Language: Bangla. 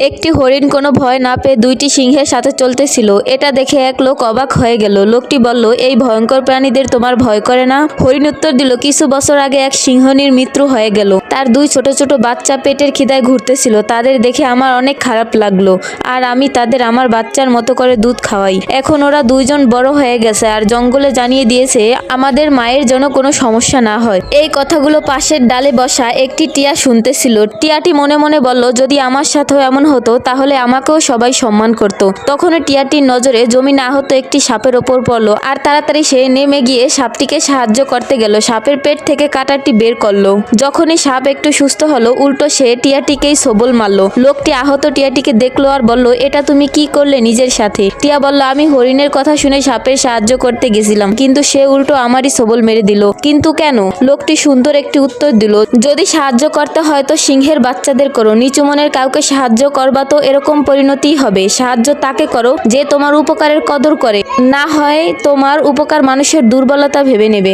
একটি হরিণ কোনো ভয় না পেয়ে দুইটি সিংহের সাথে চলতেছিল। এটা দেখে এক লোক অবাক হয়ে গেল। লোকটি বলল, এই ভয়ঙ্কর প্রাণীদের তোমার ভয় করে না? হরিণ উত্তর দিল, কিছু বছর আগে এক সিংহনীর মৃত্যু হয়ে গেল। তার দুই ছোট ছোট বাচ্চা পেটের খিদায় ঘুরতেছিল। তাদের দেখে আমার অনেক খারাপ লাগলো, আর আমি তাদের আমার বাচ্চার মতো করে দুধ খাওয়াই। এখন ওরা দুইজন বড় হয়ে গেছে আর জঙ্গলে জানিয়ে দিয়েছে আমাদের মায়ের যেন কোনো সমস্যা না হয়। এই কথাগুলো পাশের ডালে বসা একটি টিয়া শুনতেছিল। টিয়াটি মনে মনে বলল, যদি আমার সাথেও এমন হতো তাহলে আমাকেও সবাই সম্মান করত। তখন টিয়াটির নজরে জমি না হতো একটি সাপের ওপর পড়লো, আর তাড়াতাড়ি সে নেমে গিয়ে সাপটিকে সাহায্য করতে গেল। সাপের পেট থেকে কাঁটাটি বের করলো। যখনই সাপ একটু সুস্থ হলো, উল্টো সে টিয়াটিকেই সবল মারলো। লোকটি আহত টিয়াটিকে দেখলো আর বলল, এটা তুমি কি করলে নিজের সাথে? টিয়া বলল, আমি হরিণের কথা শুনে সাপের সাহায্য করতে গেছিলাম, কিন্তু সে উল্টো আমারই সবল মেরে দিল। কিন্তু কেন? লোকটি সুন্দর একটি উত্তর দিল, যদি সাহায্য করতে হয় তো সিংহের বাচ্চাদের করো। নিচু মনের কাউকে সাহায্য করবা তো এরকম পরিণতিই হবে। সাহায্য তাকে করো যে তোমার উপকারের কদর করে, না হয় তোমার উপকার মানুষের দুর্বলতা ভেবে নেবে।